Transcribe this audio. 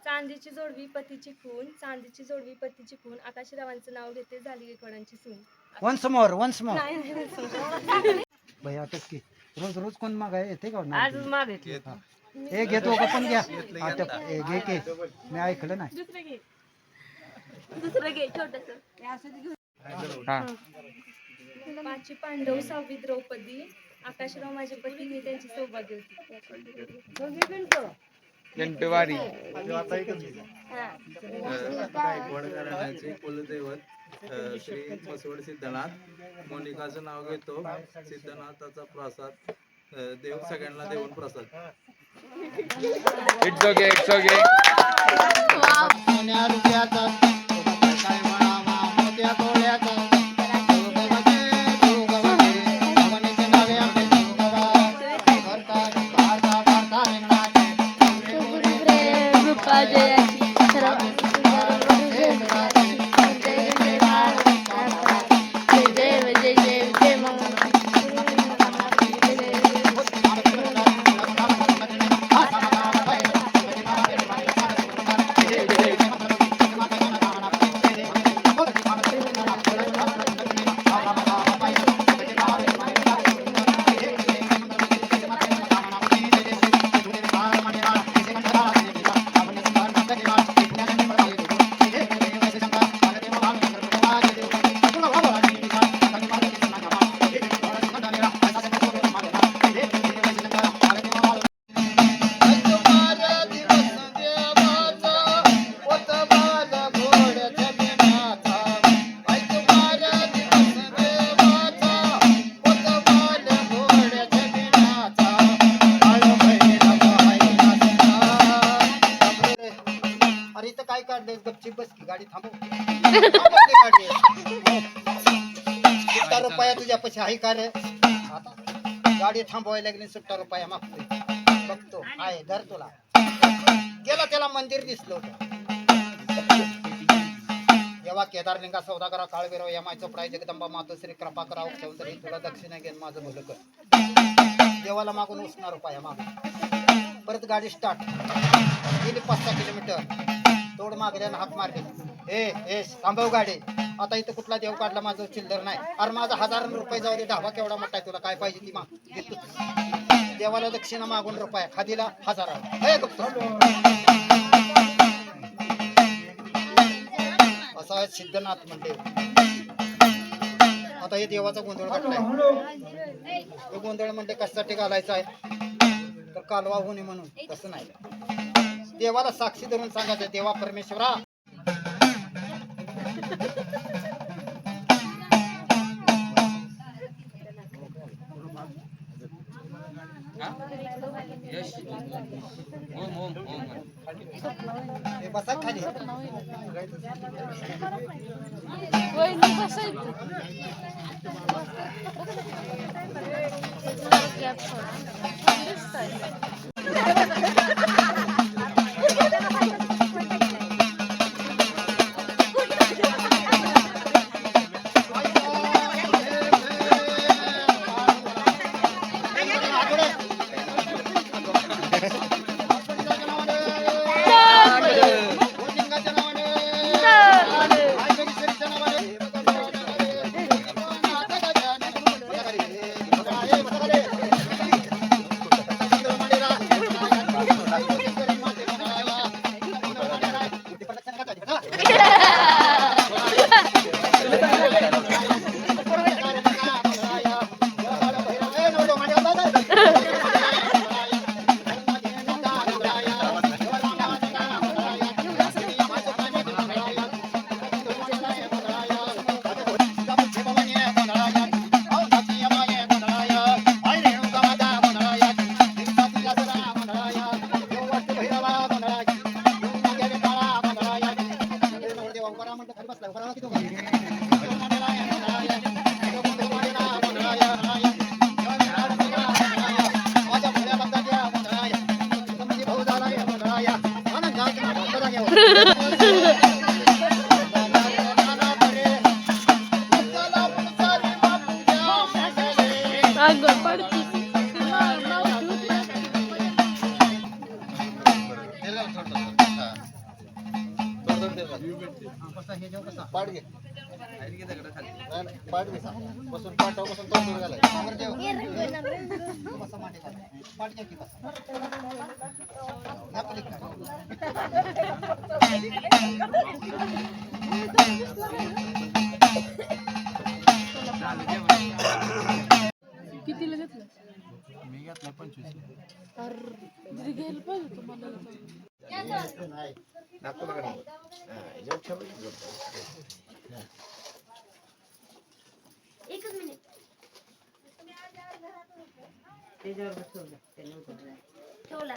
चांदीची जोडवी पतीची खून, चांदीची जोडवी पतीची खून, आकाशरावांचं नाव घेते झाली एकवडांची सून. वन्स मोर भैया की रोज रोज कोण मागाय येते का आज मागितले हे घेतो का पण घ्या आता घे के मी ऐकलं नाही दुसरं घे छोटस. पाची पांडव, सहावी द्रौपदी, आकाशराव माझे पती, मी त्यांची सौभाग्यवती. घंटवारी गायकवाड घराण्याचे कुलदैवत श्री बसवड सिद्धनाथ. मोनिकाचं नाव घेतो. सिद्धनाथाचा प्रसाद देव सगळ्यांना देऊन प्रसाद. It's okay it's okay. गाडी थांबव. रुपया तुझ्या पैसे आहे का रे? आता गाडी थांबवायला लागली 70 रुपया मागतोय. बघतो आहे धर तुला. गेला त्याला मंदिर दिसलं होतं. जेव्हा केदारलिंगा सौदागरा काळभैरव यमाय चोपडाई जगदंबा मातोश्री कृपा कराव ठेवून तुला दक्षिणा घेऊन माझं भलं कर. देवाला मागून उसणार रुपया मागून परत गाडी स्टार्ट गेली 5-6 किलोमीटर. तोड मागल्यानं हाक मारले. ए थांबव गाडी. आता इथं कुठला देव काढला माझं चिल्लर नाही. अरे माझा 1000 रुपये जाऊ दे. ढाबा केवढा मोठा आहे तुला काय पाहिजे ती माग देतो. देवाला दक्षिणा मागून रुपया खादीला 1000. असा आहे सिद्धनाथ मंदिर. आता हे देवाचा गोंधळ घातलाय. हे गोंधळ म्हणजे कशासाठी घालायचा आहे तर कालवा होऊ नये म्हणून. तसं नाही. देवाला साक्षी धरून सांगायचं देवा परमेश्वरा बसा खाली. कसा हे जेव कसा पाड घे पाड घे बसून पाठाव बसून तोंड घालाय वर जेव कसा मांडी घालाय पाड घे की कसा या पलीकडे कितीला घेतलं? मी घेतला 25. अरे घ्यायला पाहिजे तुम्हाला. एकच मिनिट ठेवला